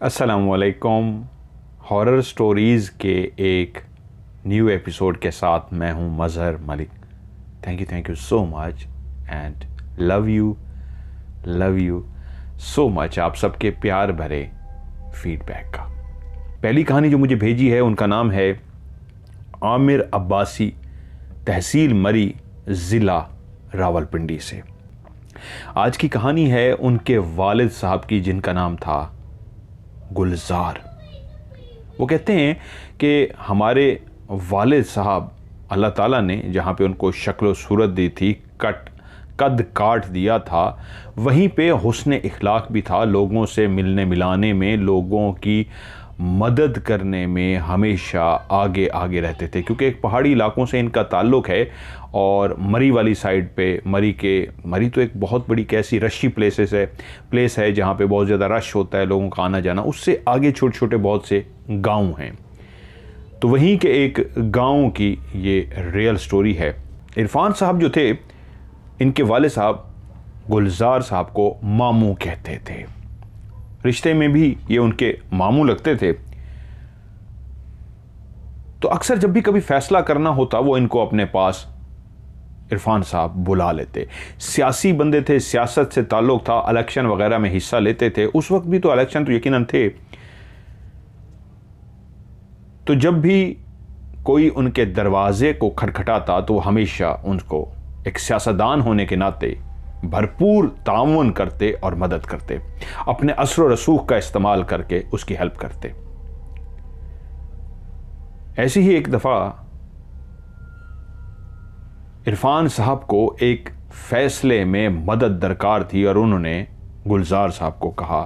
अस्सलामुअलैकुम। Horror stories के एक न्यू एपिसोड के साथ मैं हूं Mazhar Malik. Thank you so much and love you so much आप सबके प्यार भरे फीडबैक का। पहली कहानी जो मुझे भेजी है उनका नाम है आमिर अब्बासी, तहसील मरी, ज़िला रावलपिंडी से। आज की कहानी है उनके वालिद साहब की, जिनका नाम था गुलजार। वो कहते हैं कि हमारे वालिद साहब, अल्लाह ताला ने जहाँ पे उनको शक्ल सूरत दी थी, कद काट दिया था, वहीं पे हुस्न इखलाक भी था। लोगों से मिलने मिलाने में, लोगों की मदद करने में हमेशा आगे आगे रहते थे, क्योंकि एक पहाड़ी इलाकों से इनका ताल्लुक़ है। और मरी वाली साइड पे, मरी तो एक बहुत बड़ी कैसी रशी प्लेस है जहाँ पे बहुत ज़्यादा रश होता है, लोगों का आना जाना। उससे आगे छोटे छोटे बहुत से गांव हैं। तो वहीं के एक गांव की ये रियल स्टोरी है। इरफान साहब जो थे, इनके वाले साहब गुलजार साहब को मामू कहते थे। रिश्ते में भी ये उनके मामू लगते थे। तो अक्सर जब भी कभी फैसला करना होता, वो इनको अपने पास इरफान साहब बुला लेते। सियासी बंदे थे, सियासत से ताल्लुक़ था, इलेक्शन वगैरह में हिस्सा लेते थे। उस वक्त भी तो इलेक्शन तो यकीनन थे। तो जब भी कोई उनके दरवाजे को खटखटाता तो हमेशा उनको एक सियासतदान होने के नाते भरपूर ताउन करते और मदद करते, अपने असर व रसूख का इस्तेमाल करके उसकी हेल्प करते। ऐसी ही एक दफ़ा इरफान साहब को एक फ़ैसले में मदद दरकार थी और उन्होंने गुलजार साहब को कहा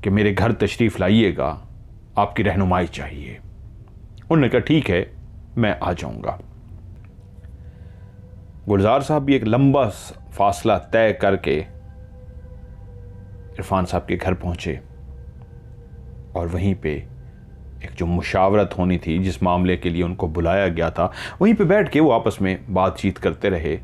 कि मेरे घर तशरीफ़ लाइएगा, आपकी रहनुमाई चाहिए। उन्होंने कहा ठीक है, मैं आ जाऊंगा। गुलजार साहब भी एक लंबा फासला तय करके इरफान साहब के घर पहुंचे और वहीं पे एक जो मुशावरत होनी थी, जिस मामले के लिए उनको बुलाया गया था, वहीं पे बैठ के वो आपस में बातचीत करते रहे।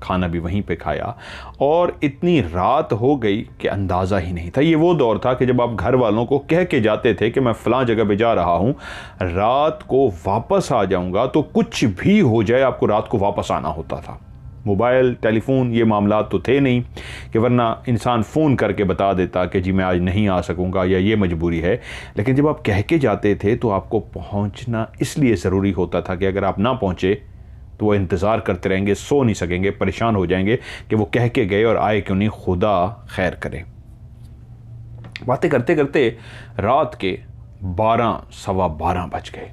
खाना भी वहीं पे खाया और इतनी रात हो गई कि अंदाज़ा ही नहीं था। ये वो दौर था कि जब आप घर वालों को कह के जाते थे कि मैं फ़लाँ जगह पे जा रहा हूँ, रात को वापस आ जाऊँगा, तो कुछ भी हो जाए आपको रात को वापस आना होता था। मोबाइल, टेलीफोन, ये मामला तो थे नहीं कि वरना इंसान फ़ोन करके बता देता कि जी मैं आज नहीं आ सकूँगा या ये मजबूरी है। लेकिन जब आप कह के जाते थे तो आपको पहुँचना इसलिए ज़रूरी होता था कि अगर आप ना पहुँचे तो वो इंतज़ार करते रहेंगे, सो नहीं सकेंगे, परेशान हो जाएंगे कि वो कह के गए और आए क्यों नहीं, खुदा खैर करे। बातें करते करते रात के 12 सवा 12 बज गए।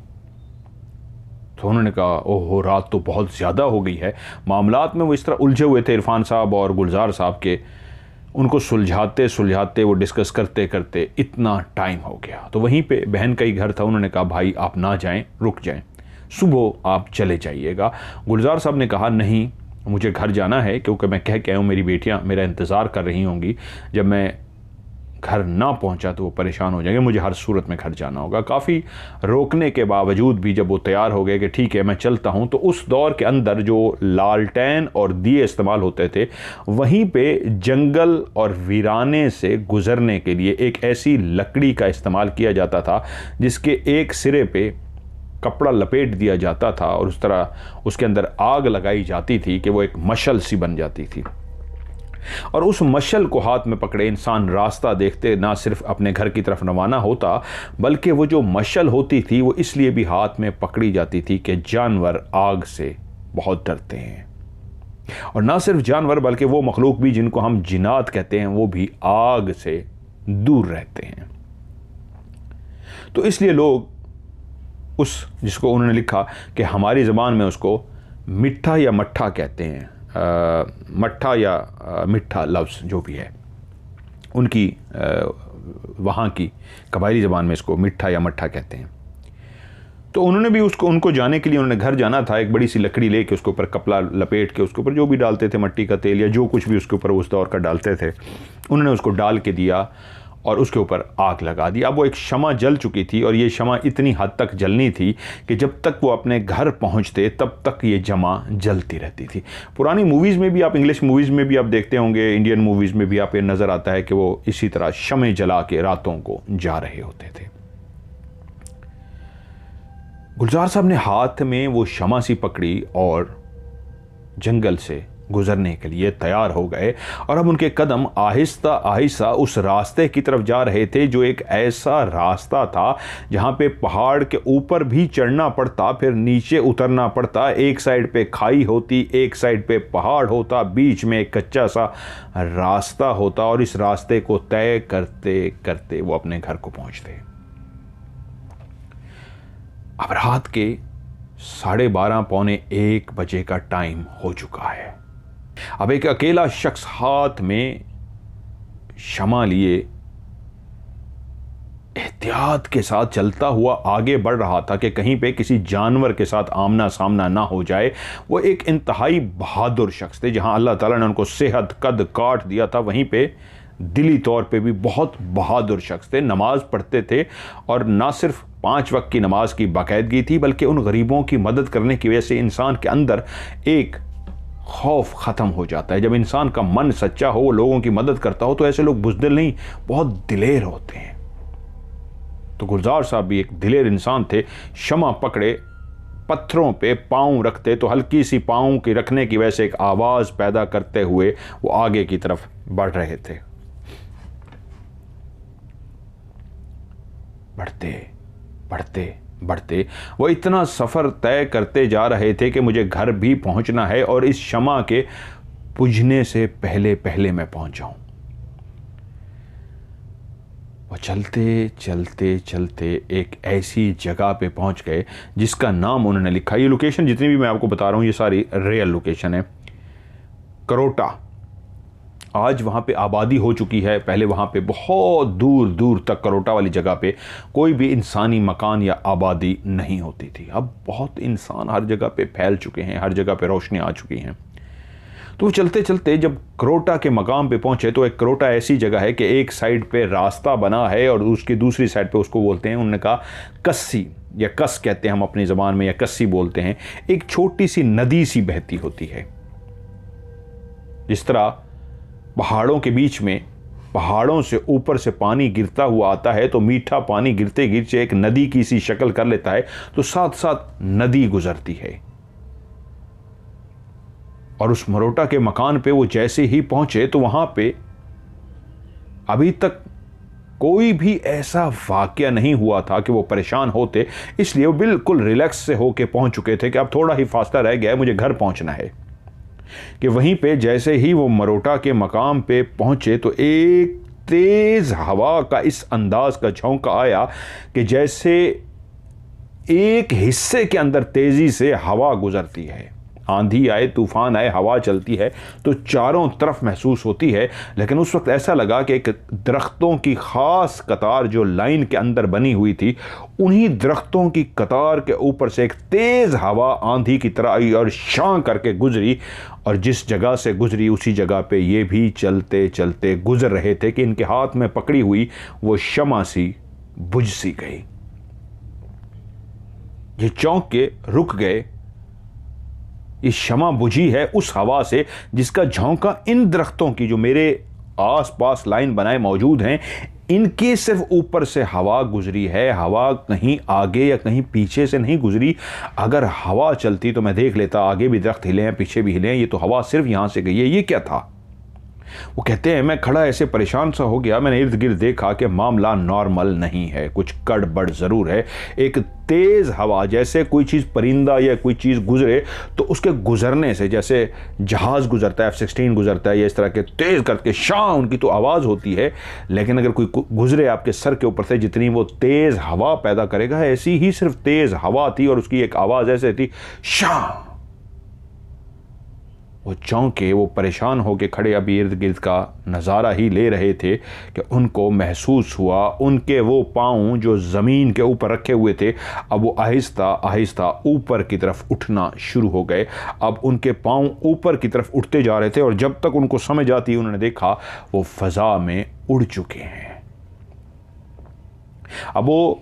तो उन्होंने कहा ओहो, रात तो बहुत ज़्यादा हो गई है। मामलात में वो इस तरह उलझे हुए थे इरफान साहब और गुलजार साहब के, उनको सुलझाते वो डिस्कस करते करते इतना टाइम हो गया। तो वहीं पे बहन का ही घर था। उन्होंने कहा भाई आप ना जाएं, रुक जाएं, सुबह आप चले जाइएगा। गुलजार साहब ने कहा नहीं, मुझे घर जाना है, क्योंकि मैं कह के आया हूँ मेरी बेटियाँ मेरा इंतज़ार कर रही होंगी। जब मैं घर ना पहुंचा तो वो परेशान हो जाएंगे, मुझे हर सूरत में घर जाना होगा। काफ़ी रोकने के बावजूद भी जब वो तैयार हो गए कि ठीक है मैं चलता हूं, तो उस दौर के अंदर जो लालटेन और दिए इस्तेमाल होते थे, वहीं पे जंगल और वीराने से गुजरने के लिए एक ऐसी लकड़ी का इस्तेमाल किया जाता था जिसके एक सिरे पे कपड़ा लपेट दिया जाता था और उस तरह उसके अंदर आग लगाई जाती थी कि वो एक मशल सी बन जाती थी। और उस मशल को हाथ में पकड़े इंसान रास्ता देखते ना सिर्फ अपने घर की तरफ रवाना होता, बल्कि वो जो मशल होती थी वो इसलिए भी हाथ में पकड़ी जाती थी कि जानवर आग से बहुत डरते हैं। और ना सिर्फ जानवर बल्कि वो मखलूक भी जिनको हम जिन्नात कहते हैं, वो भी आग से दूर रहते हैं। तो इसलिए लोग उस, जिसको उन्होंने लिखा कि हमारी ज़बान में उसको मिठा या मट्ठा कहते हैं, मट्ठा या मिठा लफ्ज़ जो भी है, उनकी वहाँ की कबायली ज़बान में इसको मिठा या मट्ठा कहते हैं। तो उन्होंने भी उनको जाने के लिए, उन्होंने घर जाना था, एक बड़ी सी लकड़ी लेके उसके ऊपर कपड़ा लपेट के उसके ऊपर जो भी डालते थे, मट्टी का तेल या जो कुछ भी उसके ऊपर उस दौर का डालते थे, उन्होंने उसको डाल के दिया और उसके ऊपर आग लगा दी। अब वो एक शमा जल चुकी थी और ये शमा इतनी हद तक जलनी थी कि जब तक वो अपने घर पहुंचते तब तक ये जमा जलती रहती थी। पुरानी मूवीज़ में भी आप, इंग्लिश मूवीज़ में भी आप देखते होंगे, इंडियन मूवीज़ में भी आप ये नज़र आता है कि वो इसी तरह शमें जला के रातों को जा रहे होते थे। गुलजार साहब ने हाथ में वो शमा सी पकड़ी और जंगल से गुजरने के लिए तैयार हो गए और अब उनके कदम आहिस्ता आहिस्ता उस रास्ते की तरफ जा रहे थे जो एक ऐसा रास्ता था जहां पे पहाड़ के ऊपर भी चढ़ना पड़ता, फिर नीचे उतरना पड़ता। एक साइड पे खाई होती, एक साइड पे पहाड़ होता, बीच में एक कच्चा सा रास्ता होता और इस रास्ते को तय करते करते वो अपने घर को पहुंचते। अब रात के 12:30 पौने 1 बजे का टाइम हो चुका है। अब एक अकेला शख्स हाथ में शमा लिए एहतियात के साथ चलता हुआ आगे बढ़ रहा था कि कहीं पे किसी जानवर के साथ आमना सामना ना हो जाए। वो एक इंतहाई बहादुर शख्स थे। जहां अल्लाह ताला ने उनको सेहत कद काट दिया था, वहीं पे दिली तौर पे भी बहुत बहादुर शख्स थे। नमाज पढ़ते थे और ना सिर्फ 5 वक्त की नमाज की बाकायदगी थी, बल्कि उन गरीबों की मदद करने की वजह से इंसान के अंदर एक खौफ ख़त्म हो जाता है। जब इंसान का मन सच्चा हो, वो लोगों की मदद करता हो, तो ऐसे लोग बुज़दिल नहीं, बहुत दिलेर होते हैं। तो गुलजार साहब भी एक दिलेर इंसान थे। शमा पकड़े, पत्थरों पे पाँव रखते तो हल्की सी पाँव की रखने की वजह से एक आवाज़ पैदा करते हुए वो आगे की तरफ बढ़ रहे थे। बढ़ते बढ़ते बढ़ते वो इतना सफ़र तय करते जा रहे थे कि मुझे घर भी पहुंचना है और इस शमा के बुझने से पहले पहले मैं पहुंच जाऊं। वो चलते चलते चलते एक ऐसी जगह पे पहुंच गए जिसका नाम उन्होंने लिखा। ये लोकेशन जितनी भी मैं आपको बता रहा हूं ये सारी रियल लोकेशन है। करोटा, आज वहाँ पे आबादी हो चुकी है। पहले वहाँ पे बहुत दूर दूर तक करोटा वाली जगह पे कोई भी इंसानी मकान या आबादी नहीं होती थी। अब बहुत इंसान हर जगह पे फैल चुके हैं, हर जगह पे रोशनी आ चुकी हैं। तो चलते चलते जब करोटा के मकाम पे पहुँचे तो एक करोटा ऐसी जगह है कि एक साइड पे रास्ता बना है और उसकी दूसरी साइड पे उसको बोलते हैं, उन्होंने कहा कस्सी या कस कहते हैं हम अपनी ज़बान में, या कस्सी बोलते हैं। एक छोटी सी नदी सी बहती होती है। जिस तरह पहाड़ों के बीच में पहाड़ों से ऊपर से पानी गिरता हुआ आता है तो मीठा पानी गिरते गिरते एक नदी की सी शक्ल कर लेता है, तो साथ साथ नदी गुजरती है। और उस मरोटा के मकान पे वो जैसे ही पहुंचे तो वहां पे अभी तक कोई भी ऐसा वाकया नहीं हुआ था कि वो परेशान होते, इसलिए वो बिल्कुल रिलैक्स से होके पहुंच चुके थे कि अब थोड़ा ही फासला रह गया है, मुझे घर पहुंचना है। कि वहीं पे जैसे ही वो मरोटा के मकाम पे पहुंचे तो एक तेज हवा का इस अंदाज का झोंका आया कि जैसे एक हिस्से के अंदर तेजी से हवा गुजरती है। आंधी आए, तूफान आए, हवा चलती है तो चारों तरफ महसूस होती है। लेकिन उस वक्त ऐसा लगा कि एक दरख्तों की खास कतार जो लाइन के अंदर बनी हुई थी, उन्हीं दरख्तों की कतार के ऊपर से एक तेज हवा आंधी की तरह आई और शां करके गुजरी। और जिस जगह से गुजरी उसी जगह पे ये भी चलते चलते गुजर रहे थे कि इनके हाथ में पकड़ी हुई वो शमा सी बुझ सी गई। ये चौंक के रुक गए। इस शमा बुझी है उस हवा से जिसका झोंका इन दरख्तों की जो मेरे आसपास लाइन बनाए मौजूद हैं, इनके सिर्फ ऊपर से हवा गुजरी है। हवा कहीं आगे या कहीं पीछे से नहीं गुजरी। अगर हवा चलती तो मैं देख लेता आगे भी दरख्त हिले हैं, पीछे भी हिले हैं, ये तो हवा सिर्फ यहां से गई है। ये क्या था? वो कहते हैं मैं खड़ा ऐसे परेशान सा हो गया, मैंने इर्द गिर्द देखा कि मामला नॉर्मल नहीं है, कुछ गड़बड़ ज़रूर है। एक तेज़ हवा, जैसे कोई चीज़ परिंदा या कोई चीज़ गुजरे तो उसके गुजरने से, जैसे जहाज़ गुजरता है, F-16 गुजरता है, या इस तरह के तेज़ करके शां उनकी तो आवाज़ होती है। लेकिन अगर कोई गुजरे आपके सर के ऊपर से, जितनी वो तेज़ हवा पैदा करेगा, ऐसी ही सिर्फ तेज़ हवा थी और उसकी एक आवाज़ ऐसे थी, शां। वो चौंके, वो परेशान होकर खड़े अभी इर्द गिर्द का नज़ारा ही ले रहे थे कि उनको महसूस हुआ उनके वो पाँव जो ज़मीन के ऊपर रखे हुए थे, अब वो आहिस्ता आहिस्ता ऊपर की तरफ उठना शुरू हो गए। अब उनके पाँव ऊपर की तरफ उठते जा रहे थे और जब तक उनको समझ आती उन्होंने देखा वो फ़ज़ा में उड़ चुके हैं। अब वो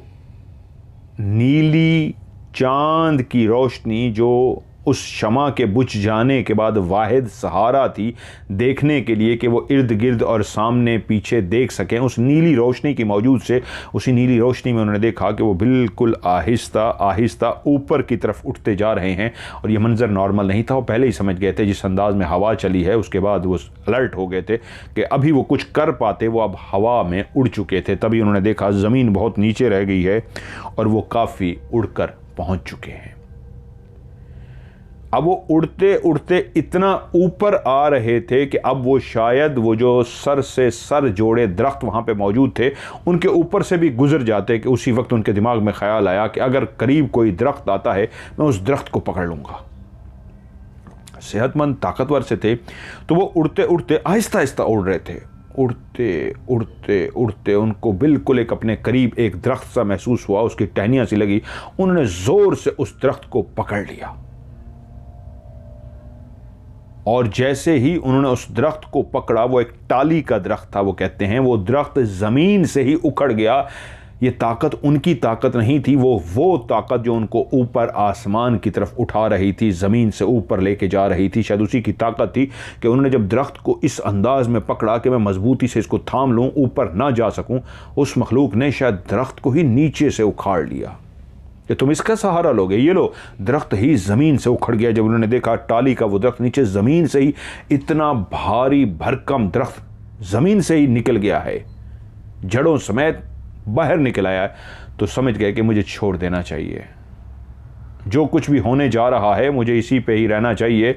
नीली चांद की रोशनी जो उस शमा के बुझ जाने के बाद वाहिद सहारा थी देखने के लिए कि वो इर्द गिर्द और सामने पीछे देख सकें, उस नीली रोशनी की मौजूद से उसी नीली रोशनी में उन्होंने देखा कि वो बिल्कुल आहिस्ता आहिस्ता ऊपर की तरफ उठते जा रहे हैं। और ये मंजर नॉर्मल नहीं था, वो पहले ही समझ गए थे जिस अंदाज में हवा चली है, उसके बाद वो अलर्ट हो गए थे कि अभी वो कुछ कर पाते, वो अब हवा में उड़ चुके थे। तभी उन्होंने देखा ज़मीन बहुत नीचे रह गई है और वो काफ़ी उड़कर पहुँच चुके हैं। अब वो उड़ते उड़ते इतना ऊपर आ रहे थे कि अब वो शायद वो जो सर से सर जोड़े दरख्त वहाँ पे मौजूद थे उनके ऊपर से भी गुजर जाते कि उसी वक्त उनके दिमाग में ख्याल आया कि अगर करीब कोई दरख्त आता है मैं उस दरख्त को पकड़ लूँगा। सेहतमंद ताकतवर से थे तो वो उड़ते उड़ते आहिस्ता आहिस्ता उड़ रहे थे। उड़ते उड़ते उड़ते उनको बिल्कुल एक अपने करीब एक दरख्त सा महसूस हुआ, उसकी टहनियाँ सी लगी, उन्होंने ज़ोर से उस दरख्त को पकड़ लिया। और जैसे ही उन्होंने उस दरख्त को पकड़ा, वो एक टाली का दरख्त था, वो कहते हैं वो दरख्त ज़मीन से ही उखड़ गया। ये ताकत उनकी ताकत नहीं थी, वो ताकत जो उनको ऊपर आसमान की तरफ उठा रही थी, ज़मीन से ऊपर लेके जा रही थी, शायद उसी की ताकत थी कि उन्होंने जब दरख्त को इस अंदाज में पकड़ा कि मैं मजबूती से इसको थाम लूँ, ऊपर ना जा सकूँ, उस मखलूक ने शायद दरख्त को ही नीचे से उखाड़ लिया कि तुम इसका सहारा लोगे। ये लो, दरख्त ही ज़मीन से उखड़ गया। जब उन्होंने देखा टाली का वो दरख्त नीचे ज़मीन से ही इतना भारी भरकम दरख्त ज़मीन से ही निकल गया है, जड़ों समेत बाहर निकल आया है, तो समझ गए कि मुझे छोड़ देना चाहिए। जो कुछ भी होने जा रहा है मुझे इसी पे ही रहना चाहिए।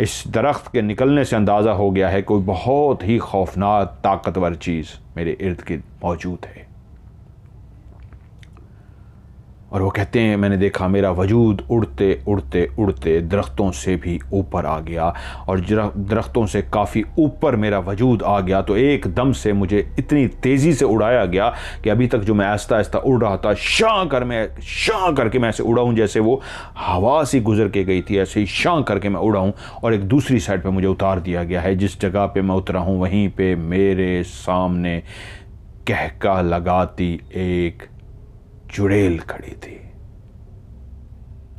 इस दरख्त के निकलने से अंदाज़ा हो गया है कोई बहुत ही खौफनाक ताकतवर चीज़ मेरे इर्द गिर्द मौजूद है। और वो कहते हैं मैंने देखा मेरा वजूद उड़ते उड़ते उड़ते दरख्तों से भी ऊपर आ गया और दरख्तों से काफ़ी ऊपर मेरा वजूद आ गया। तो एकदम से मुझे इतनी तेज़ी से उड़ाया गया कि अभी तक जो मैं आहिस्ता आहिस्ता उड़ रहा था, शां करके मैं ऐसे उड़ा हूँ जैसे वो हवा सी गुजर के गई थी, ऐसे ही शां करके मैं उड़ा हूँ। और एक दूसरी साइड पर मुझे उतार दिया गया है। जिस जगह पर मैं उतरा हूँ वहीं पर मेरे सामने कहका लगाती एक चुड़ैल खड़ी थी।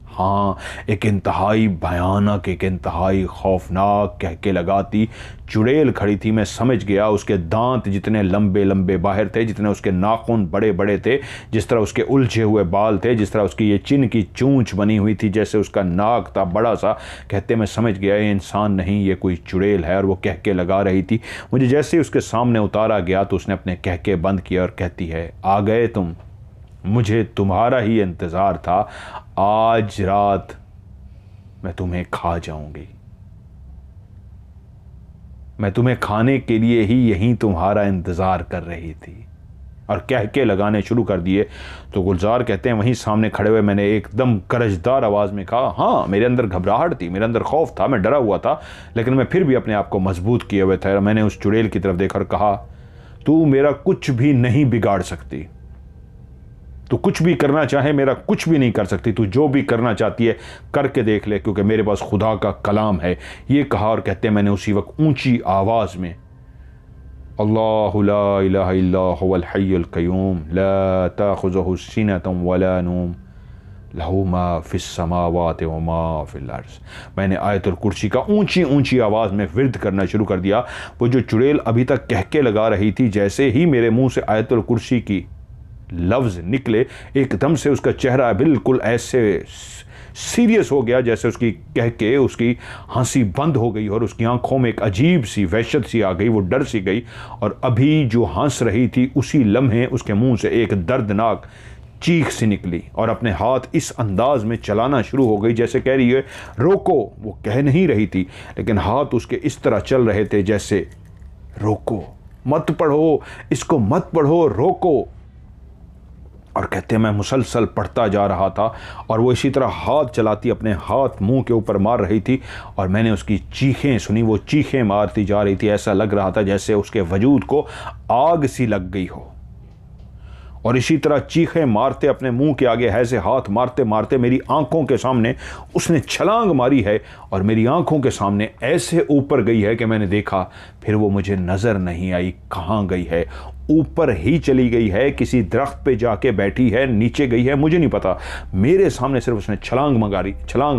हाँ, एक इंतहाई भयानक, एक इंतहाई खौफनाक कहके लगाती चुड़ैल खड़ी थी। मैं समझ गया उसके दांत जितने लंबे लंबे बाहर थे, जितने उसके नाखून बड़े बड़े थे, जिस तरह उसके उलझे हुए बाल थे, जिस तरह उसकी ये चिन की चूंच बनी हुई थी, जैसे उसका नाक था बड़ा सा। कहते मैं समझ गया ये इंसान नहीं, ये कोई चुड़ैल है। और वो कहके लगा रही थी। मुझे जैसे ही उसके सामने उतारा गया तो उसने अपने कहके बंद किया और कहती है, आ गए तुम, मुझे तुम्हारा ही इंतज़ार था। आज रात मैं तुम्हें खा जाऊंगी। मैं तुम्हें खाने के लिए ही यहीं तुम्हारा इंतज़ार कर रही थी। और कह के लगाने शुरू कर दिए। तो गुलजार कहते हैं वहीं सामने खड़े हुए मैंने एकदम गरजदार आवाज़ में कहा, हाँ मेरे अंदर घबराहट थी, मेरे अंदर खौफ था, मैं डरा हुआ था, लेकिन मैं फिर भी अपने आप को मजबूत किए हुए था। मैंने उस चुड़ैल की तरफ देखकर कहा, तू मेरा कुछ भी नहीं बिगाड़ सकती, तू कुछ भी करना चाहे मेरा कुछ भी नहीं कर सकती, तू जो भी करना चाहती है करके देख ले, क्योंकि मेरे पास खुदा का कलाम है। ये कहा और कहते हैं मैंने उसी वक्त ऊंची आवाज़ में अल्लाहु ला इलाहा इल्ला हुवल हय्युल क़य्यूम ला ताख़ुज़ुहु सिनतुन वला नूम लहू मा फिस समावाति व मा फिल अर्ज़, मैंने आयतुल कुर्सी का ऊंची ऊंची आवाज़ में विर्द करना शुरू कर दिया। वो जो चुड़ैल अभी तक कहके लगा रही थी, जैसे ही मेरे मुंह से आयतुल कुर्सी की लफ्ज़ निकले, एकदम से उसका चेहरा बिल्कुल ऐसे सीरियस हो गया जैसे उसकी कह के उसकी हंसी बंद हो गई और उसकी आंखों में एक अजीब सी वहशत सी आ गई, वो डर सी गई। और अभी जो हंस रही थी उसी लम्हे उसके मुंह से एक दर्दनाक चीख सी निकली और अपने हाथ इस अंदाज में चलाना शुरू हो गई जैसे कह रही है रोको। वो कह नहीं रही थी, लेकिन हाथ उसके इस तरह चल रहे थे जैसे रोको, मत पढ़ो, इसको मत पढ़ो, रोको। और कहते हैं मैं मुसलसल पढ़ता जा रहा था और वो इसी तरह हाथ चलाती अपने हाथ मुंह के ऊपर मार रही थी और मैंने उसकी चीखें सुनी। वो चीखें मारती जा रही थी, ऐसा लग रहा था जैसे उसके वजूद को आग सी लग गई हो। और इसी तरह चीखें मारते अपने मुंह के आगे ऐसे हाथ मारते मारते मेरी आंखों के सामने उसने छलांग मारी है और मेरी आंखों के सामने ऐसे ऊपर गई है कि मैंने देखा, फिर वो मुझे नजर नहीं आई कहाँ गई है। ऊपर ही चली गई है, किसी दरख्त पे जाके बैठी है, नीचे गई है, मुझे नहीं पता। मेरे सामने सिर्फ उसने छलांग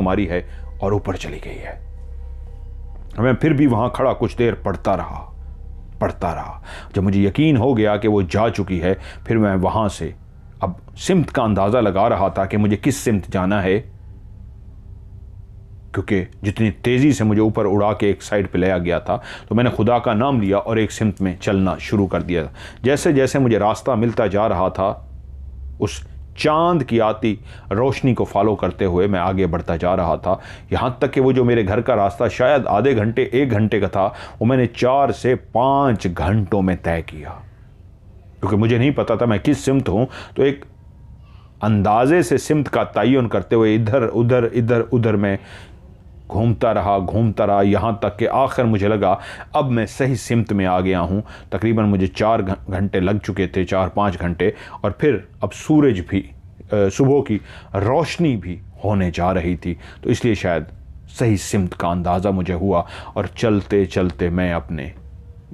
मारी है और ऊपर चली गई है। मैं फिर भी वहां खड़ा कुछ देर पढ़ता रहा। जब मुझे यकीन हो गया कि वो जा चुकी है, फिर मैं वहां से अब सिमत का अंदाजा लगा रहा था कि मुझे किस सिमत जाना है, क्योंकि जितनी तेजी से मुझे ऊपर उड़ा के एक साइड पे लाया गया था, तो मैंने खुदा का नाम लिया और एक सिमत में चलना शुरू कर दिया। जैसे जैसे मुझे रास्ता मिलता जा रहा था, उस चांद की आती रोशनी को फॉलो करते हुए मैं आगे बढ़ता जा रहा था। यहां तक कि वो जो मेरे घर का रास्ता शायद आधे घंटे 1 घंटे का था, वो मैंने 4 से 5 घंटों में तय किया, क्योंकि मुझे नहीं पता था मैं किस सिमत हूं। तो एक अंदाजे से सिमत का तयन करते हुए इधर उधर में घूमता रहा, यहां तक कि आखिर मुझे लगा अब मैं सही सिमत में आ गया हूं। तकरीबन मुझे 4 घंटे लग चुके थे, 4-5 घंटे, और फिर अब सूरज भी, सुबह की रोशनी भी होने जा रही थी, तो इसलिए शायद सही सिमत का अंदाज़ा मुझे हुआ और चलते चलते मैं अपने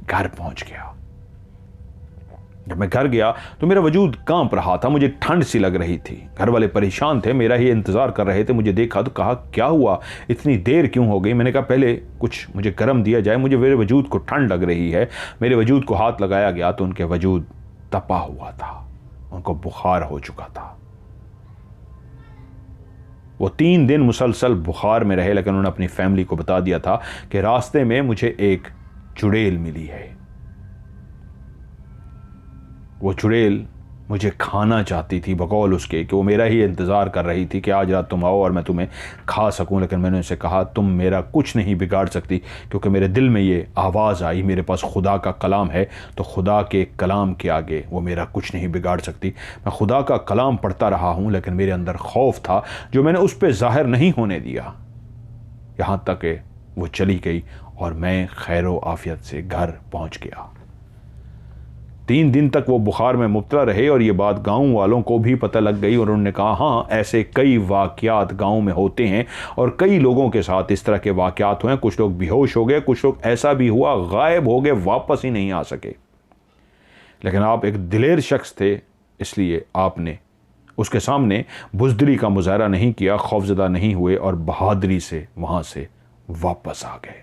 घर पहुंच गया। जब मैं घर गया तो मेरा वजूद कांप रहा था, मुझे ठंड सी लग रही थी। घर वाले परेशान थे, मेरा ही इंतज़ार कर रहे थे। मुझे देखा तो कहा, क्या हुआ, इतनी देर क्यों हो गई? मैंने कहा पहले कुछ मुझे गर्म दिया जाए, मुझे मेरे वजूद को ठंड लग रही है। मेरे वजूद को हाथ लगाया गया तो उनके वजूद तपा हुआ था, उनको बुखार हो चुका था। वो 3 दिन मुसलसल बुखार में रहे, लेकिन उन्होंने अपनी फैमिली को बता दिया था कि रास्ते में मुझे एक चुड़ैल मिली है। वो चुड़ैल मुझे खाना चाहती थी, बकौल उसके कि वो मेरा ही इंतज़ार कर रही थी कि आज रात तुम आओ और मैं तुम्हें खा सकूं। लेकिन मैंने उनसे कहा, तुम मेरा कुछ नहीं बिगाड़ सकती, क्योंकि मेरे दिल में ये आवाज़ आई, मेरे पास खुदा का कलाम है, तो खुदा के कलाम के आगे वो मेरा कुछ नहीं बिगाड़ सकती। मैं खुदा का कलाम पढ़ता रहा हूँ, लेकिन मेरे अंदर खौफ था जो मैंने उस पर ज़ाहिर नहीं होने दिया। यहाँ तक कि वो चली गई और मैं खैर आफियत से घर पहुँच गया। 3 दिन तक वो बुखार में मुब्तला रहे और ये बात गांव वालों को भी पता लग गई और उन्होंने कहा, हाँ, ऐसे कई वाक़यात गांव में होते हैं और कई लोगों के साथ इस तरह के वाक़यात हुए। कुछ लोग बेहोश हो गए, कुछ लोग ऐसा भी हुआ गायब हो गए, वापस ही नहीं आ सके। लेकिन आप एक दिलेर शख्स थे, इसलिए आपने उसके सामने बुज़दिली का मुज़ाहरा नहीं किया, खौफज़दा नहीं हुए और बहादुरी से वहाँ से वापस आ गए।